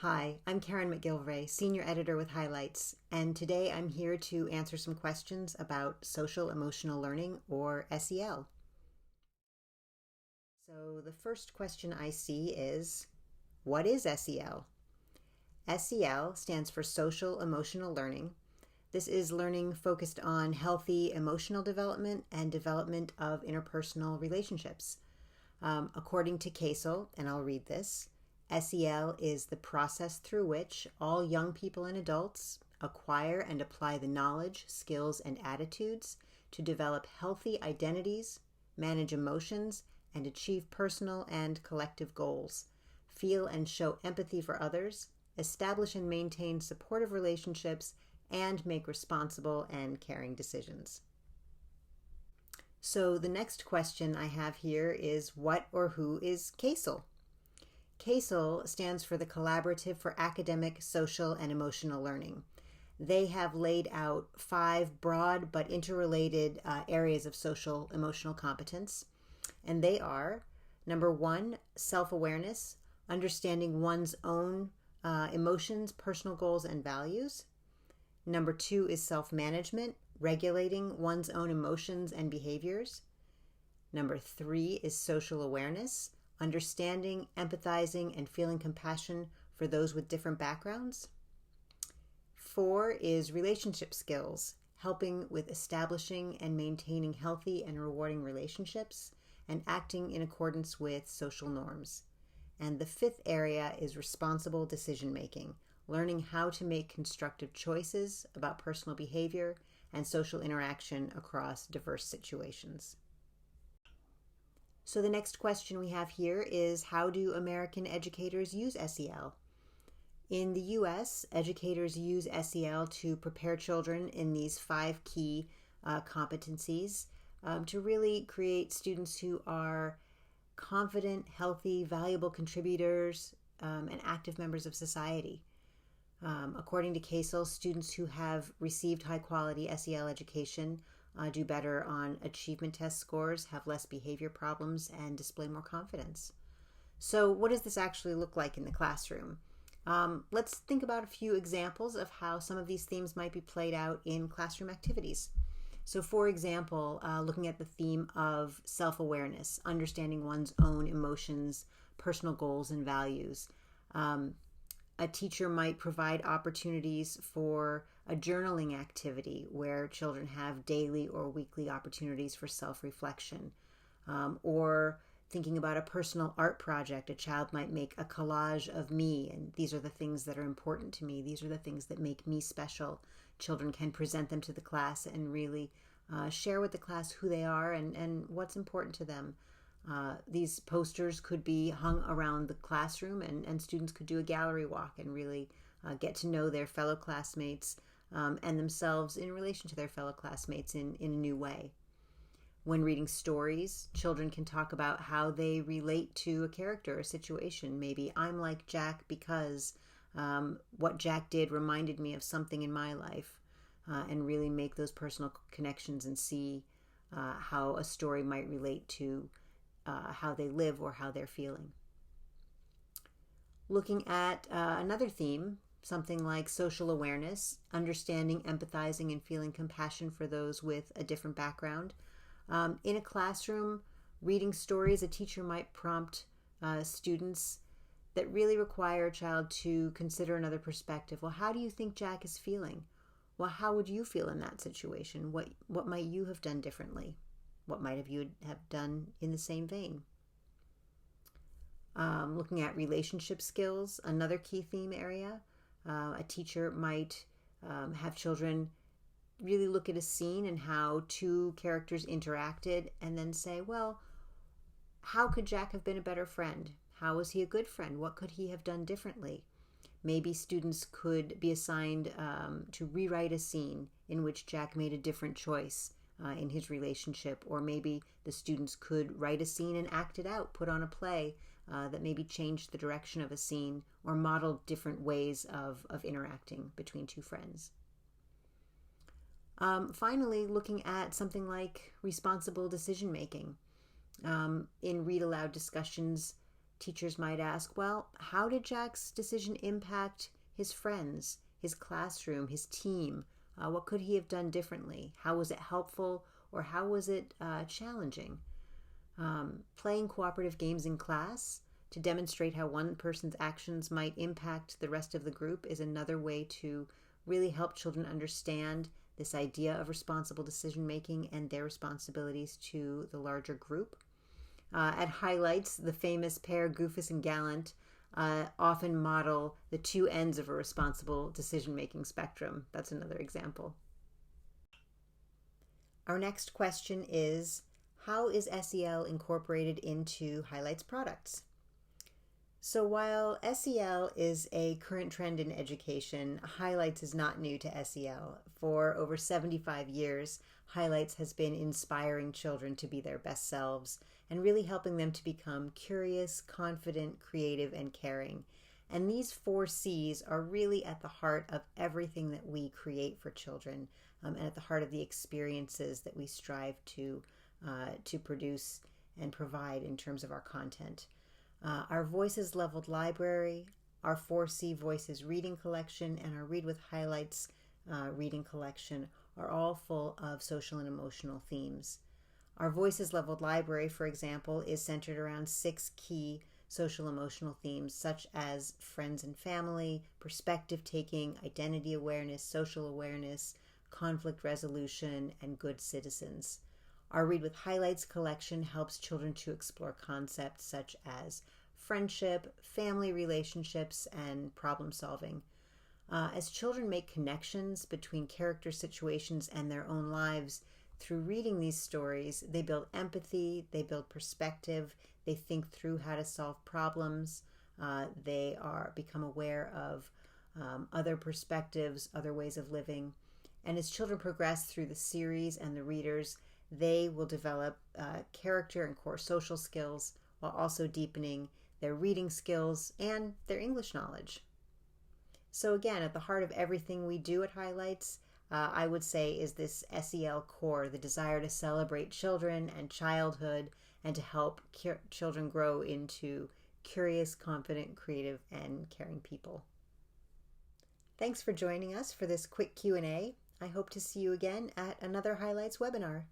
Hi, I'm Karen MacGilvray, Senior Editor with Highlights, and today I'm here to answer some questions about social-emotional learning, or SEL. So the first question I see is, what is SEL? SEL stands for Social-Emotional Learning. This is learning focused on healthy emotional development and development of interpersonal relationships. According to CASEL, and I'll read this, SEL is the process through which all young people and adults acquire and apply the knowledge, skills, and attitudes to develop healthy identities, manage emotions, and achieve personal and collective goals, feel and show empathy for others, establish and maintain supportive relationships, and make responsible and caring decisions. So the next question I have here is, what or who is CASEL? CASEL stands for the Collaborative for Academic, Social, and Emotional Learning. They have laid out 5 broad but interrelated areas of social emotional competence, and they are, number 1, self-awareness, understanding one's own emotions, personal goals, and values. Number 2 is self-management, regulating one's own emotions and behaviors. Number 3 is social awareness, understanding, empathizing, and feeling compassion for those with different backgrounds. 4 is relationship skills, helping with establishing and maintaining healthy and rewarding relationships and acting in accordance with social norms. And the 5th area is responsible decision making, learning how to make constructive choices about personal behavior and social interaction across diverse situations. So the next question we have here is, how do American educators use SEL? In the U.S., educators use SEL to prepare children in these 5 key competencies to really create students who are confident, healthy, valuable contributors, and active members of society. According to CASEL, students who have received high-quality SEL education do better on achievement test scores, have less behavior problems, and display more confidence. So what does this actually look like in the classroom? Let's think about a few examples of how some of these themes might be played out in classroom activities. So for example, looking at the theme of self-awareness, understanding one's own emotions, personal goals, and values. A teacher might provide opportunities for a journaling activity where children have daily or weekly opportunities for self-reflection. Or thinking about a personal art project, a child might make a collage of me, and these are the things that are important to me. These are the things that make me special. Children can present them to the class and really share with the class who they are and what's important to them. These posters could be hung around the classroom, and students could do a gallery walk and really get to know their fellow classmates and themselves in relation to their fellow classmates in a new way. When reading stories, children can talk about how they relate to a character or situation. Maybe I'm like Jack because what Jack did reminded me of something in my life, and really make those personal connections and see how a story might relate to how they live or how they're feeling. Looking at another theme, something like social awareness, understanding, empathizing, and feeling compassion for those with a different background. In a classroom, reading stories, a teacher might prompt students that really require a child to consider another perspective. Well, how do you think Jack is feeling? Well, how would you feel in that situation? What might you have done differently? What might you have done in the same vein? Looking at relationship skills, another key theme area. A teacher might have children really look at a scene and how 2 characters interacted and then say, well, how could Jack have been a better friend? How was he a good friend? What could he have done differently? Maybe students could be assigned to rewrite a scene in which Jack made a different choice in his relationship, or maybe the students could write a scene and act it out, put on a play that maybe changed the direction of a scene or modeled different ways of interacting between 2 friends. Finally, looking at something like responsible decision making. In read aloud discussions, Teachers might ask, well, how did Jack's decision impact his friends, his classroom, his team? What could he have done differently? How was it helpful, or how was it challenging? Playing cooperative games in class to demonstrate how one person's actions might impact the rest of the group is another way to really help children understand this idea of responsible decision making and their responsibilities to the larger group. At highlights, the famous pair Goofus and Gallant often model the two ends of a responsible decision making spectrum. That's another example. Our next question is, how is SEL incorporated into Highlights products? So while SEL is a current trend in education, Highlights is not new to SEL. For over 75 years, Highlights has been inspiring children to be their best selves and really helping them to become curious, confident, creative, and caring. And these 4 C's are really at the heart of everything that we create for children, and at the heart of the experiences that we strive to produce and provide in terms of our content. Our Voices Leveled Library, our 4C Voices reading collection, and our Read with Highlights reading collection are all full of social and emotional themes. Our Voices Leveled Library, for example, is centered around 6 key social emotional themes such as friends and family, perspective taking, identity awareness, social awareness, conflict resolution, and good citizens. Our Read with Highlights collection helps children to explore concepts such as friendship, family relationships, and problem solving. As children make connections between character situations and their own lives, through reading these stories, they build empathy, they build perspective, they think through how to solve problems, they become aware of other perspectives, other ways of living. And as children progress through the series and the readers, they will develop character and core social skills while also deepening their reading skills and their English knowledge. So again, at the heart of everything we do at Highlights, I would say, is this SEL core, the desire to celebrate children and childhood and to help children grow into curious, confident, creative, and caring people. Thanks for joining us for this quick Q&A. I hope to see you again at another Highlights webinar.